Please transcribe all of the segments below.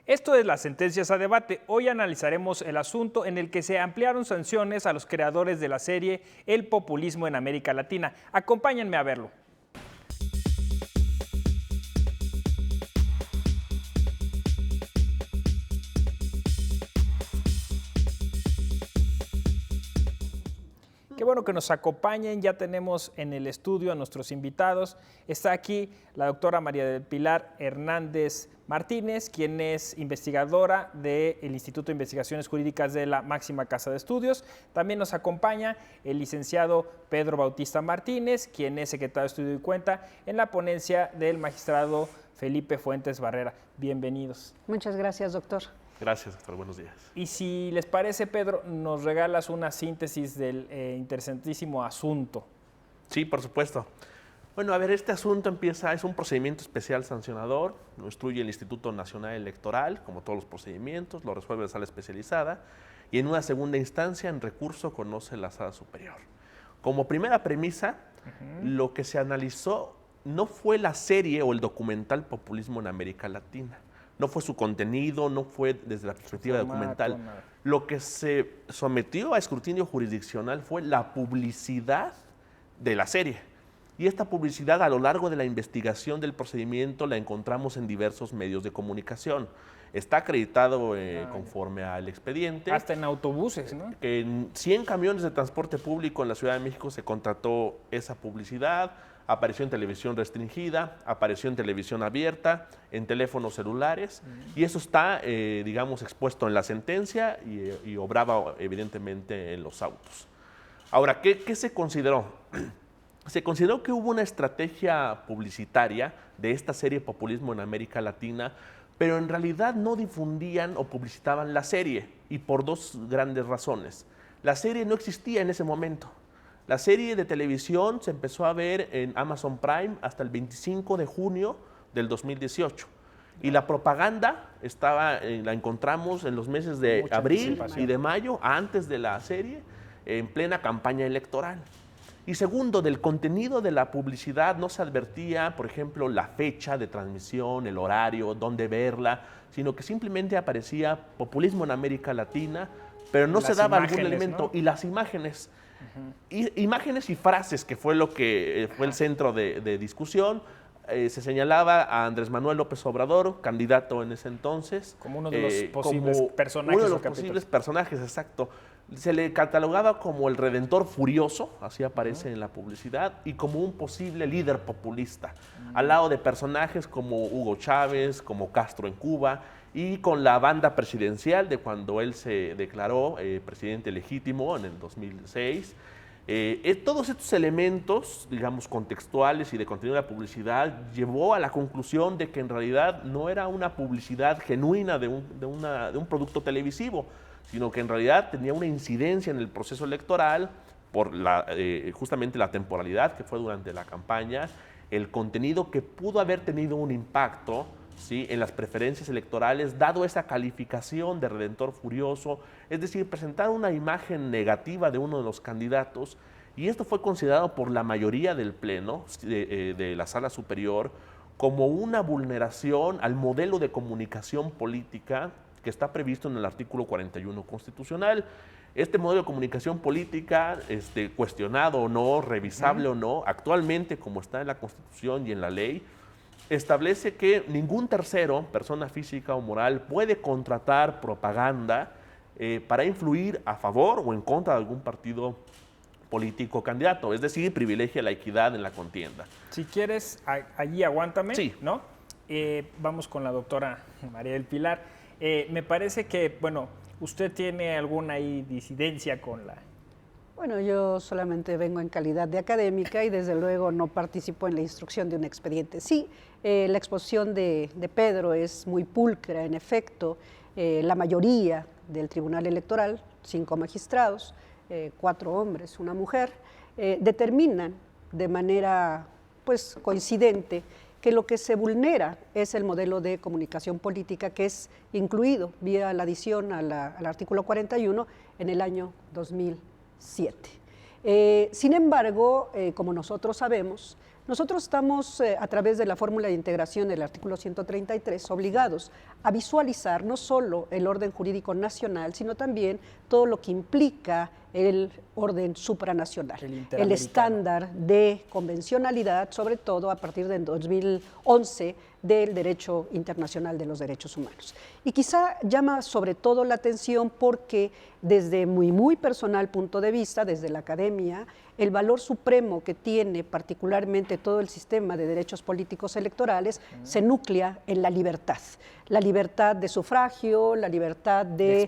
Esto es Las Sentencias a Debate. Hoy analizaremos el asunto en el que se ampliaron sanciones a los creadores de la serie El populismo en América Latina. Acompáñenme a verlo. Qué bueno que nos acompañen, ya tenemos en el estudio a nuestros invitados. Está aquí la doctora María del Pilar Hernández Martínez, quien es investigadora del Instituto de Investigaciones Jurídicas de la máxima casa de estudios. También nos acompaña el licenciado Pedro Bautista Martínez, quien es secretario de Estudio y Cuenta en la ponencia del magistrado Felipe Fuentes Barrera. Bienvenidos. Muchas gracias, doctor. Gracias, doctor. Buenos días. Y si les parece, Pedro, nos regalas una síntesis del interesantísimo asunto. Sí, por supuesto. Bueno, a ver, este asunto es un procedimiento especial sancionador, lo instruye el Instituto Nacional Electoral, como todos los procedimientos, lo resuelve la sala especializada, y en una segunda instancia, en recurso, conoce la sala superior. Como primera premisa, lo que se analizó no fue la serie o el documental Populismo en América Latina. No fue su contenido, no fue desde la perspectiva documental. Lo que se sometió a escrutinio jurisdiccional fue la publicidad de la serie. Y esta publicidad a lo largo de la investigación del procedimiento la encontramos en diversos medios de comunicación. Está acreditado conforme al expediente. Hasta en autobuses, ¿no? En 100 camiones de transporte público en la Ciudad de México se contrató esa publicidad. Apareció en televisión restringida, apareció en televisión abierta, en teléfonos celulares, y eso está, digamos, expuesto en la sentencia y obraba evidentemente en los autos. Ahora, ¿qué se consideró? Se consideró que hubo una estrategia publicitaria de esta serie Populismo en América Latina, pero en realidad no difundían o publicitaban la serie, y por dos grandes razones. La serie no existía en ese momento. La serie de televisión se empezó a ver en Amazon Prime hasta el 25 de junio del 2018. Y la propaganda la encontramos en los meses de abril y de mayo, antes de la serie, en plena campaña electoral. Y segundo, del contenido de la publicidad no se advertía, por ejemplo, la fecha de transmisión, el horario, dónde verla, sino que simplemente aparecía Populismo en América Latina, pero no se daba algún elemento. ¿No? Y las imágenes. Imágenes y frases, que fue lo que fue el centro de discusión. Se señalaba a Andrés Manuel López Obrador, candidato en ese entonces. Como uno de los posibles personajes. Uno de los posibles personajes, exacto. Se le catalogaba como el redentor furioso, así aparece en la publicidad, y como un posible líder populista, al lado de personajes como Hugo Chávez, como Castro en Cuba, y con la banda presidencial de cuando él se declaró presidente legítimo en el 2006. Todos estos elementos, digamos, contextuales y de contenido de la publicidad, llevó a la conclusión de que en realidad no era una publicidad genuina de un producto televisivo, sino que en realidad tenía una incidencia en el proceso electoral por justamente la temporalidad que fue durante la campaña, el contenido que pudo haber tenido un impacto, ¿sí?, en las preferencias electorales, dado esa calificación de redentor furioso, es decir, presentar una imagen negativa de uno de los candidatos, y esto fue considerado por la mayoría del Pleno de la Sala Superior como una vulneración al modelo de comunicación política que está previsto en el artículo 41 constitucional. Este modelo de comunicación política, cuestionado o no, revisable o no, actualmente como está en la Constitución y en la ley, establece que ningún tercero, persona física o moral, puede contratar propaganda para influir a favor o en contra de algún partido político candidato, es decir, privilegia la equidad en la contienda. Si quieres, allí aguántame, sí, ¿no? Vamos con la doctora María del Pilar. Me parece que, bueno, usted tiene alguna disidencia con la... Bueno, yo solamente vengo en calidad de académica y desde luego no participo en la instrucción de un expediente. Sí, la exposición de Pedro es muy pulcra, en efecto. La mayoría del Tribunal Electoral, 5 magistrados, 4 hombres, una mujer, determinan de manera pues coincidente que lo que se vulnera es el modelo de comunicación política que es incluido vía la adición al artículo 41 en el año 2007. Sin embargo, como nosotros sabemos, Nosotros estamos, a través de la fórmula de integración del artículo 133, obligados a visualizar no solo el orden jurídico nacional, sino también todo lo que implica el orden supranacional, el estándar de convencionalidad, sobre todo a partir del 2011, del derecho internacional de los derechos humanos. Y quizá llama sobre todo la atención porque desde muy personal punto de vista, desde la academia, el valor supremo que tiene particularmente todo el sistema de derechos políticos electorales se núclea en la libertad de sufragio, la libertad de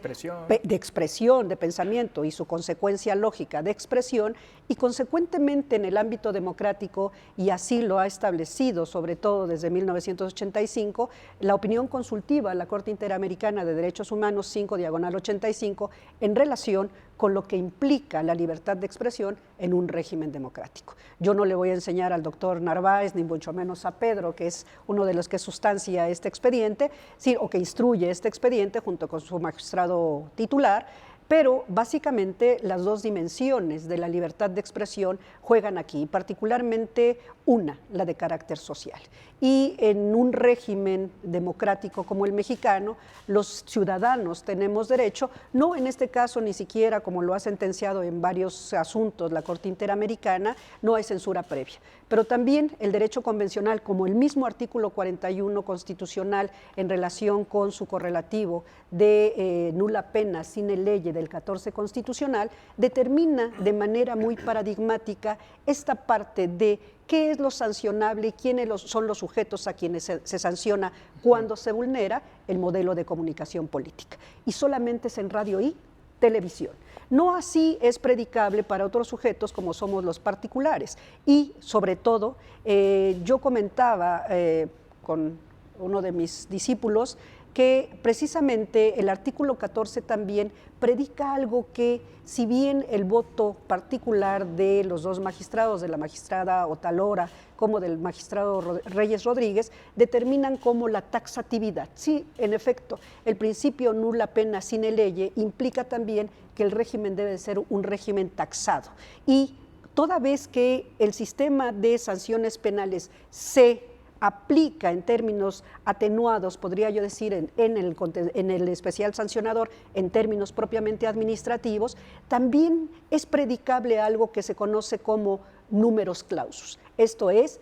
expresión, de pensamiento y su consecuencia lógica de expresión, y consecuentemente en el ámbito democrático, y así lo ha establecido sobre todo desde 1985, la opinión consultiva, la Corte Interamericana de Derechos Humanos 5/85, en relación con lo que implica la libertad de expresión en un régimen democrático. Yo no le voy a enseñar al doctor Narváez, ni mucho menos a Pedro, que es uno de los que sustancia este expediente, sí, o que instruye este expediente junto con su magistrado titular, pero básicamente las dos dimensiones de la libertad de expresión juegan aquí, particularmente una, la de carácter social. Y en un régimen democrático como el mexicano, los ciudadanos tenemos derecho, no en este caso ni siquiera como lo ha sentenciado en varios asuntos la Corte Interamericana, no hay censura previa, pero también el derecho convencional, como el mismo artículo 41 constitucional en relación con su correlativo de nula pena sine lege del 14 constitucional, determina de manera muy paradigmática esta parte de qué es lo sancionable y quiénes son los sujetos a quienes se sanciona cuando se vulnera el modelo de comunicación política. Y solamente es en radio y televisión. No así es predicable para otros sujetos como somos los particulares. Y sobre todo, yo comentaba con uno de mis discípulos que precisamente el artículo 14 también predica algo que, si bien el voto particular de los dos magistrados, de la magistrada Otalora como del magistrado Reyes Rodríguez, determinan como la taxatividad. Sí, en efecto, el principio nula pena sine lege implica también que el régimen debe ser un régimen taxado. Y toda vez que el sistema de sanciones penales se aplica en términos atenuados, podría yo decir, en el especial sancionador, en términos propiamente administrativos, también es predicable algo que se conoce como numerus clausus, esto es,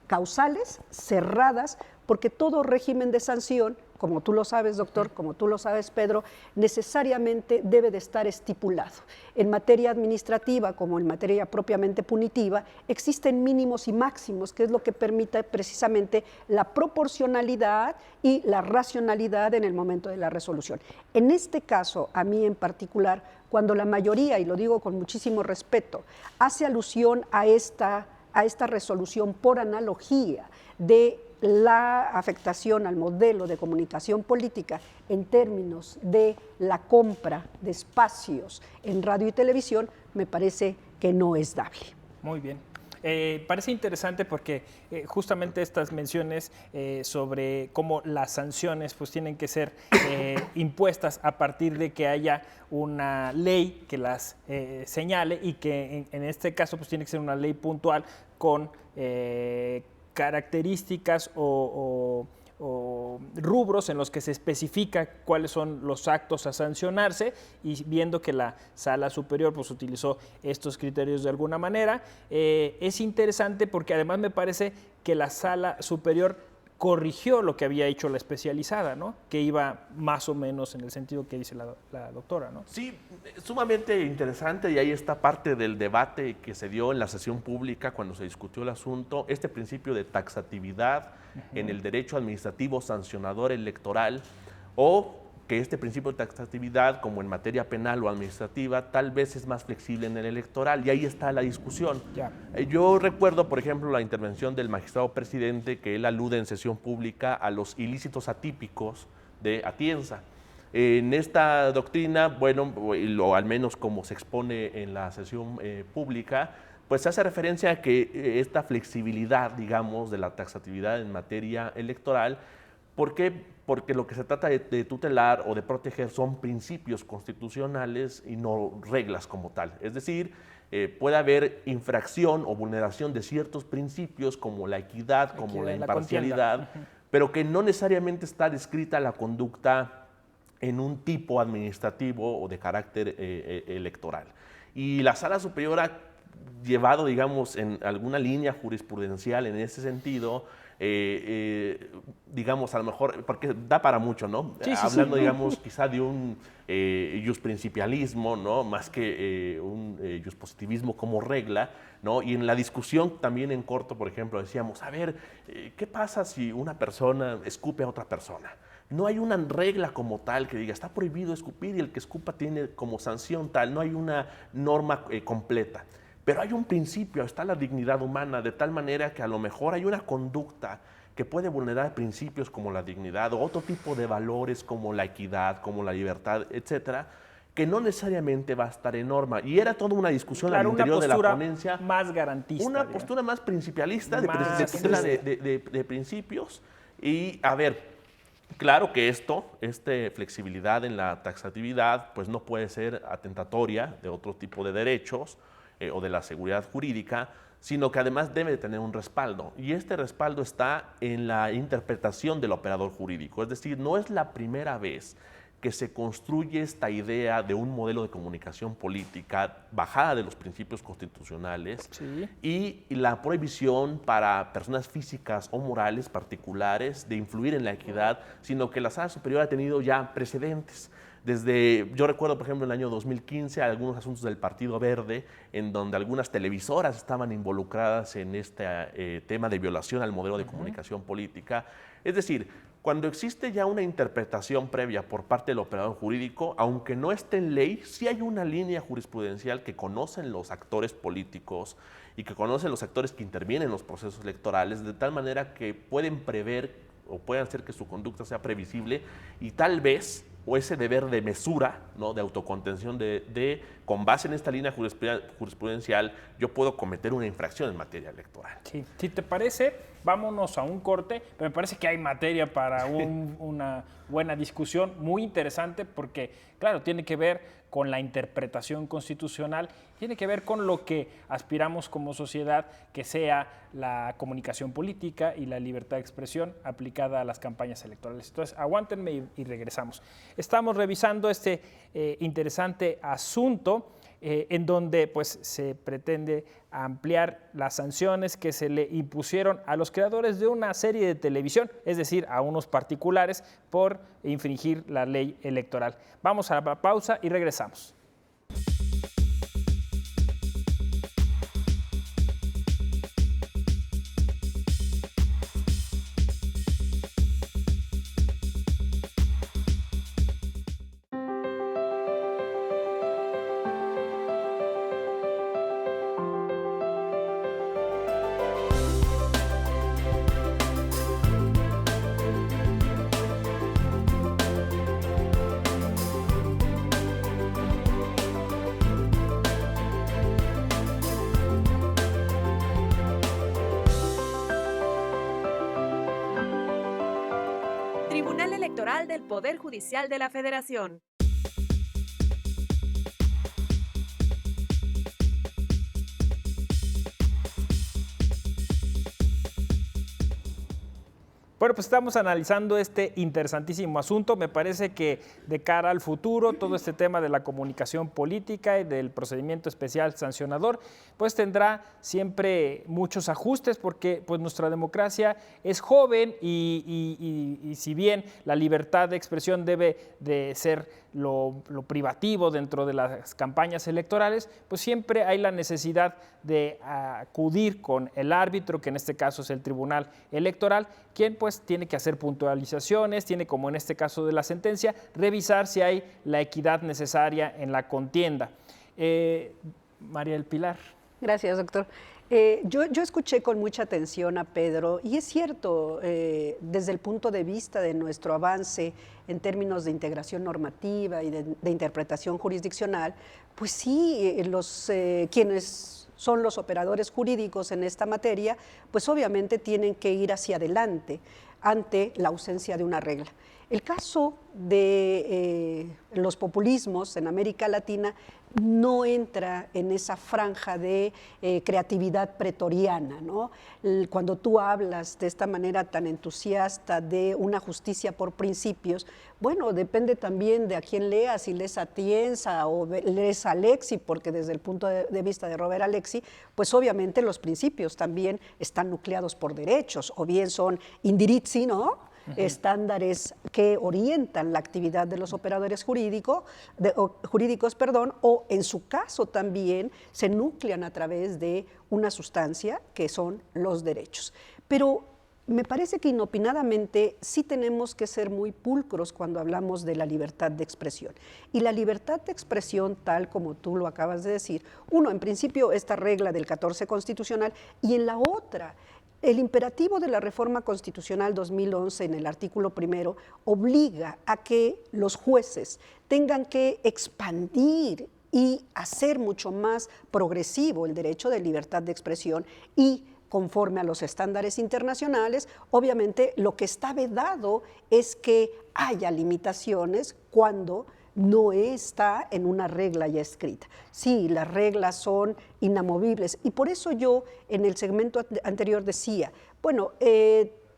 causales cerradas, porque todo régimen de sanción, como tú lo sabes, doctor, como tú lo sabes, Pedro, necesariamente debe de estar estipulado. En materia administrativa, como en materia propiamente punitiva, existen mínimos y máximos, que es lo que permite precisamente la proporcionalidad y la racionalidad en el momento de la resolución. En este caso, a mí en particular, cuando la mayoría, y lo digo con muchísimo respeto, hace alusión a esta resolución por analogía de la afectación al modelo de comunicación política en términos de la compra de espacios en radio y televisión, me parece que no es dable. Muy bien. Parece interesante porque justamente estas menciones sobre cómo las sanciones pues tienen que ser impuestas a partir de que haya una ley que las señale, y que en este caso pues tiene que ser una ley puntual con características o rubros en los que se especifica cuáles son los actos a sancionarse, y viendo que la Sala Superior pues utilizó estos criterios de alguna manera, es interesante porque además me parece que la Sala Superior corrigió lo que había hecho la especializada, ¿no? Que iba más o menos en el sentido que dice la doctora, ¿no? Sí, sumamente interesante, y ahí está parte del debate que se dio en la sesión pública cuando se discutió el asunto, este principio de taxatividad en el derecho administrativo sancionador electoral, o que este principio de taxatividad, como en materia penal o administrativa, tal vez es más flexible en el electoral, y ahí está la discusión. Yo recuerdo, por ejemplo, la intervención del magistrado presidente, que él alude en sesión pública a los ilícitos atípicos de Atienza. En esta doctrina, bueno, o al menos como se expone en la sesión pública, pues se hace referencia a que esta flexibilidad, digamos, de la taxatividad en materia electoral, ¿por qué? Porque lo que se trata de tutelar o de proteger son principios constitucionales y no reglas como tal. Es decir, puede haber infracción o vulneración de ciertos principios como la equidad, como la imparcialidad, pero que no necesariamente está descrita la conducta en un tipo administrativo o de carácter electoral. Y la Sala Superior ha llevado, digamos, en alguna línea jurisprudencial en ese sentido, digamos, a lo mejor, porque da para mucho, ¿no? Sí, Hablando, sí. digamos, quizá de un jusprincipialismo, ¿no? Más que un juspositivismo como regla, ¿no? Y en la discusión también en corto, por ejemplo, decíamos, a ver, ¿qué pasa si una persona escupe a otra persona? No hay una regla como tal que diga, está prohibido escupir y el que escupa tiene como sanción tal, no hay una norma completa. Pero hay un principio, está la dignidad humana, de tal manera que a lo mejor hay una conducta que puede vulnerar principios como la dignidad o otro tipo de valores como la equidad, como la libertad, etcétera, que no necesariamente va a estar en norma. Y era toda una discusión al interior de la ponencia. Más garantista. Una postura más principialista, Más de principios. Y a ver, claro que esta flexibilidad en la taxatividad, pues no puede ser atentatoria de otro tipo de derechos o de la seguridad jurídica, sino que además debe de tener un respaldo. Y este respaldo está en la interpretación del operador jurídico. Es decir, no es la primera vez que se construye esta idea de un modelo de comunicación política bajada de los principios constitucionales y la prohibición para personas físicas o morales particulares de influir en la equidad, sino que la Sala Superior ha tenido ya precedentes. Yo recuerdo, por ejemplo, en el año 2015, algunos asuntos del Partido Verde, en donde algunas televisoras estaban involucradas en este tema de violación al modelo de comunicación política. Es decir, cuando existe ya una interpretación previa por parte del operador jurídico, aunque no esté en ley, sí hay una línea jurisprudencial que conocen los actores políticos y que conocen los actores que intervienen en los procesos electorales, de tal manera que pueden prever o pueden hacer que su conducta sea previsible y tal vez, o ese deber de mesura, ¿no? De autocontención, con base en esta línea jurisprudencial, yo puedo cometer una infracción en materia electoral. Sí. Si te parece, vámonos a un corte, pero me parece que hay materia para una buena discusión, muy interesante, porque, claro, tiene que ver con la interpretación constitucional, tiene que ver con lo que aspiramos como sociedad, que sea la comunicación política y la libertad de expresión aplicada a las campañas electorales. Entonces, aguántenme y regresamos. Estamos revisando este interesante asunto en donde pues, se pretende ampliar las sanciones que se le impusieron a los creadores de una serie de televisión, es decir, a unos particulares por infringir la ley electoral. Vamos a la pausa y regresamos. Tribunal Electoral del Poder Judicial de la Federación. Bueno, pues estamos analizando este interesantísimo asunto. Me parece que de cara al futuro, todo este tema de la comunicación política y del procedimiento especial sancionador, pues tendrá siempre muchos ajustes porque pues nuestra democracia es joven y si bien la libertad de expresión debe de ser lo privativo dentro de las campañas electorales, pues siempre hay la necesidad de acudir con el árbitro, que en este caso es el Tribunal Electoral, quien pues tiene que hacer puntualizaciones, tiene como en este caso de la sentencia, revisar si hay la equidad necesaria en la contienda. María del Pilar. Gracias, doctor. Yo escuché con mucha atención a Pedro y es cierto, desde el punto de vista de nuestro avance en términos de integración normativa y de interpretación jurisdiccional, pues sí, quienes son los operadores jurídicos en esta materia, pues obviamente tienen que ir hacia adelante ante la ausencia de una regla. El caso del los populismos en América Latina no entra en esa franja de creatividad pretoriana, ¿no? Cuando tú hablas de esta manera tan entusiasta de una justicia por principios, bueno, depende también de a quién leas, si lees a Atienza o lees a Alexi, porque desde el punto de vista de Robert Alexi, pues obviamente los principios también están nucleados por derechos, o bien son indirizzi, ¿no? Estándares que orientan la actividad de los operadores jurídicos, o en su caso también se nuclean a través de una sustancia que son los derechos. Pero me parece que inopinadamente sí tenemos que ser muy pulcros cuando hablamos de la libertad de expresión. Y la libertad de expresión, tal como tú lo acabas de decir, uno, en principio, esta regla del 14 constitucional, y en la otra, el imperativo de la reforma constitucional 2011 en el artículo 1 obliga a que los jueces tengan que expandir y hacer mucho más progresivo el derecho de libertad de expresión y conforme a los estándares internacionales, obviamente lo que está vedado es que haya limitaciones cuando no está en una regla ya escrita. Sí, las reglas son inamovibles y por eso yo en el segmento anterior decía, bueno,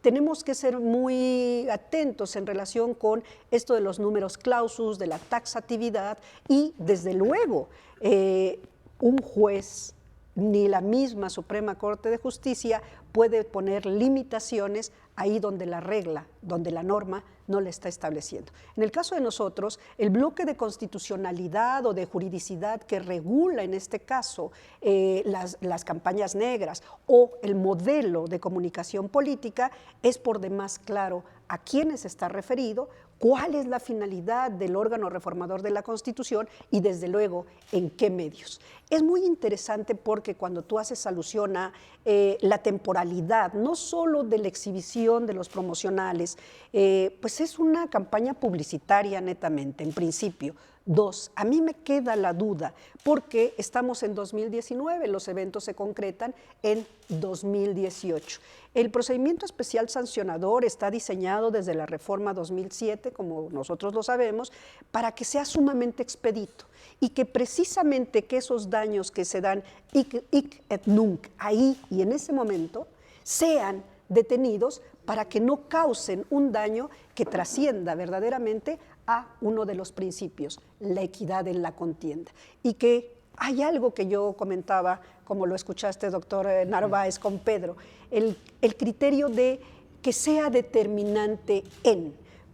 tenemos que ser muy atentos en relación con esto de los números clausus, de la taxatividad y desde luego un juez ni la misma Suprema Corte de Justicia puede poner limitaciones ahí donde la regla, donde la norma no la está estableciendo. En el caso de nosotros, el bloque de constitucionalidad o de juridicidad que regula en este caso las campañas negras o el modelo de comunicación política es por demás claro a quiénes está referido, cuál es la finalidad del órgano reformador de la Constitución y desde luego en qué medios. Es muy interesante porque cuando tú haces alusión a la temporalidad, no solo de la exhibición de los promocionales, pues es una campaña publicitaria netamente, en principio. Dos, a mí me queda la duda, porque estamos en 2019, los eventos se concretan en 2018. El procedimiento especial sancionador está diseñado desde la reforma 2007, como nosotros lo sabemos, para que sea sumamente expedito y que precisamente que esos daños que se dan hic et nunc, ahí y en ese momento, sean detenidos para que no causen un daño que trascienda verdaderamente a uno de los principios, la equidad en la contienda. Y que hay algo que yo comentaba, como lo escuchaste, doctor Narváez, con Pedro, el criterio de que sea determinante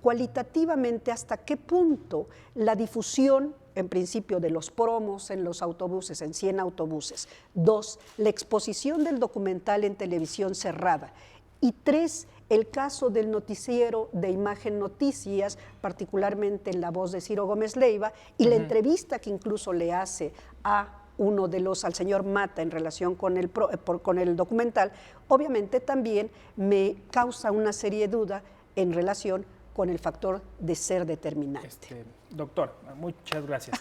cualitativamente hasta qué punto la difusión, en principio, de los promos en los autobuses, en 100 autobuses. 2, la exposición del documental en televisión cerrada. Y 3, el caso del noticiero de Imagen Noticias, particularmente en la voz de Ciro Gómez Leiva, y la entrevista que incluso le hace a al señor Mata en relación con el documental, obviamente también me causa una serie de dudas en relación con el factor de ser determinante. Doctor, muchas gracias.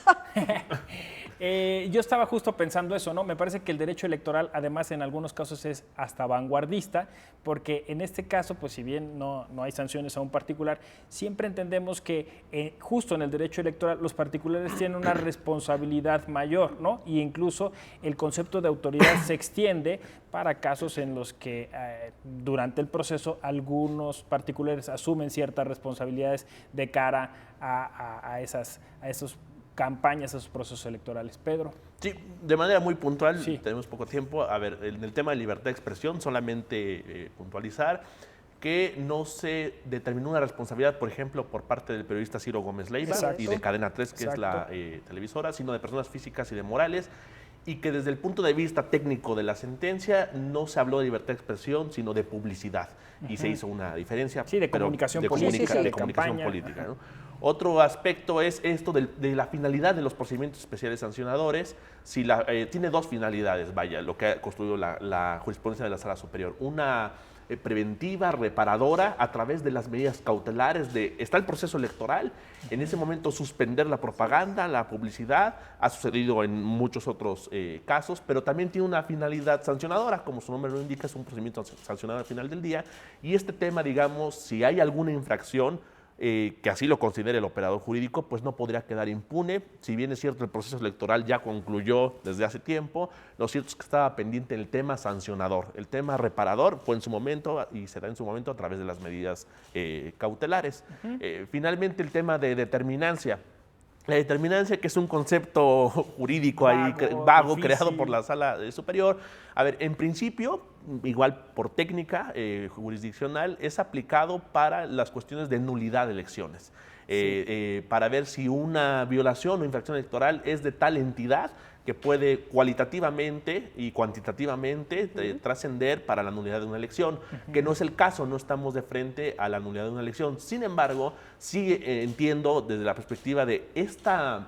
Yo estaba justo pensando eso, ¿no? Me parece que el derecho electoral, además, en algunos casos es hasta vanguardista, porque en este caso, pues si bien no hay sanciones a un particular, siempre entendemos que justo en el derecho electoral los particulares tienen una responsabilidad mayor, ¿no? Y incluso el concepto de autoridad se extiende para casos en los que durante el proceso algunos particulares asumen ciertas responsabilidades de cara a esos campañas, a esos procesos electorales. Pedro. Sí, de manera muy puntual, sí. Tenemos poco tiempo. A ver, en el tema de libertad de expresión, solamente puntualizar que no se determinó una responsabilidad, por ejemplo, por parte del periodista Ciro Gómez Leiva y de Cadena 3, que es la televisora, sino de personas físicas y de morales, y que desde el punto de vista técnico de la sentencia no se habló de libertad de expresión, sino de publicidad, y se hizo una diferencia. Sí, de comunicación política, de comunicación política, ¿no? Otro aspecto es esto de la finalidad de los procedimientos especiales sancionadores. Si tiene dos finalidades, vaya, lo que ha construido la jurisprudencia de la Sala Superior. Una preventiva, reparadora, a través de las medidas cautelares está el proceso electoral, en ese momento suspender la propaganda, la publicidad, ha sucedido en muchos otros casos, pero también tiene una finalidad sancionadora, como su nombre lo indica, es un procedimiento sancionado al final del día, y este tema, digamos, si hay alguna infracción, que así lo considere el operador jurídico, pues no podría quedar impune. Si bien es cierto el proceso electoral ya concluyó desde hace tiempo, lo cierto es que estaba pendiente el tema sancionador. El tema reparador fue en su momento y se da en su momento a través de las medidas cautelares. Finalmente el tema de determinancia. La determinancia, que es un concepto jurídico vago creado por la Sala Superior. A ver, en principio, igual por técnica jurisdiccional, es aplicado para las cuestiones de nulidad de elecciones. Para ver si una violación o infracción electoral es de tal entidad que puede cualitativamente y cuantitativamente trascender para la nulidad de una elección, que no es el caso, no estamos de frente a la nulidad de una elección. Sin embargo, sí entiendo desde la perspectiva de esta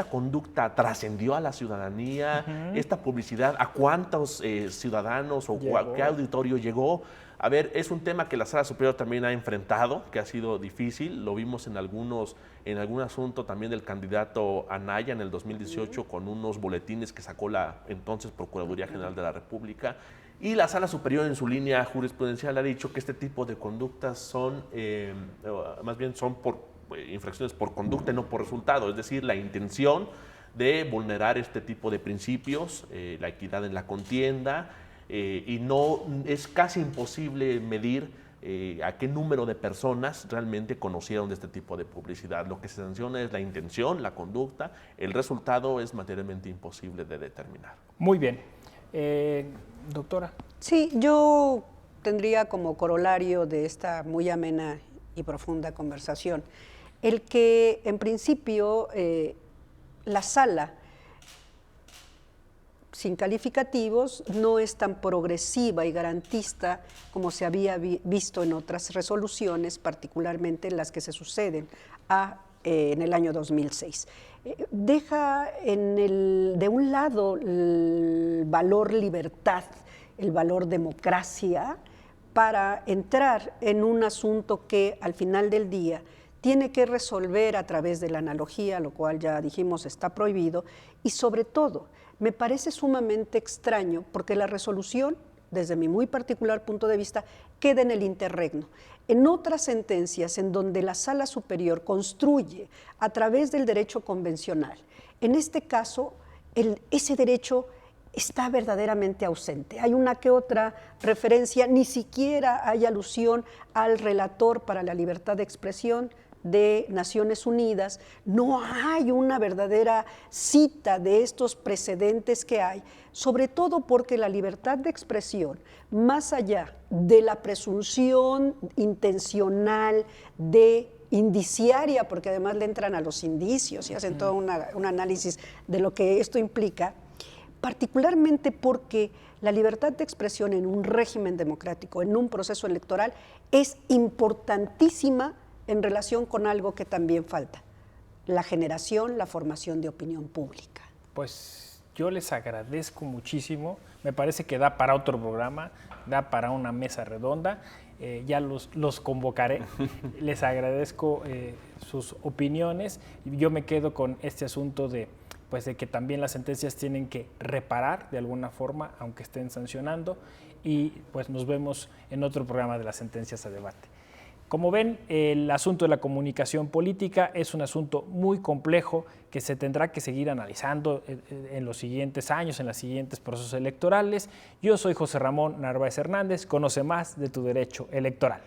conducta trascendió a la ciudadanía, esta publicidad, ¿a cuántos ciudadanos o a qué auditorio llegó? A ver, es un tema que la Sala Superior también ha enfrentado, que ha sido difícil. Lo vimos en algún asunto también del candidato Anaya en el 2018 con unos boletines que sacó la entonces Procuraduría General de la República. Y la Sala Superior en su línea jurisprudencial ha dicho que este tipo de conductas son, más bien son por infracciones por conducta y no por resultado, es decir, la intención de vulnerar este tipo de principios, la equidad en la contienda, y no es casi imposible medir a qué número de personas realmente conocieron de este tipo de publicidad. Lo que se sanciona es la intención, la conducta, el resultado es materialmente imposible de determinar. Muy bien. Doctora. Sí, yo tendría como corolario de esta muy amena y profunda conversación el que en principio la sala sin calificativos no es tan progresiva y garantista como se había visto en otras resoluciones, particularmente las que se suceden en el año 2006. Deja de un lado el valor libertad, el valor democracia, para entrar en un asunto que al final del día tiene que resolver a través de la analogía, lo cual ya dijimos está prohibido, y sobre todo me parece sumamente extraño porque la resolución, desde mi muy particular punto de vista, queda en el interregno. En otras sentencias en donde la Sala Superior construye a través del derecho convencional, en este caso ese derecho está verdaderamente ausente. Hay una que otra referencia, ni siquiera hay alusión al relator para la libertad de expresión de Naciones Unidas, no hay una verdadera cita de estos precedentes que hay, sobre todo porque la libertad de expresión, más allá de la presunción intencional de indiciaria, porque además le entran a los indicios y hacen todo un análisis de lo que esto implica, particularmente porque la libertad de expresión en un régimen democrático, en un proceso electoral, es importantísima en relación con algo que también falta, la generación, la formación de opinión pública. Pues yo les agradezco muchísimo, me parece que da para otro programa, da para una mesa redonda, ya los convocaré, les agradezco sus opiniones, yo me quedo con este asunto de que también las sentencias tienen que reparar de alguna forma, aunque estén sancionando, y pues nos vemos en otro programa de las sentencias a debate. Como ven, el asunto de la comunicación política es un asunto muy complejo que se tendrá que seguir analizando en los siguientes años, en los siguientes procesos electorales. Yo soy José Ramón Narváez Hernández, conoce más de tu derecho electoral.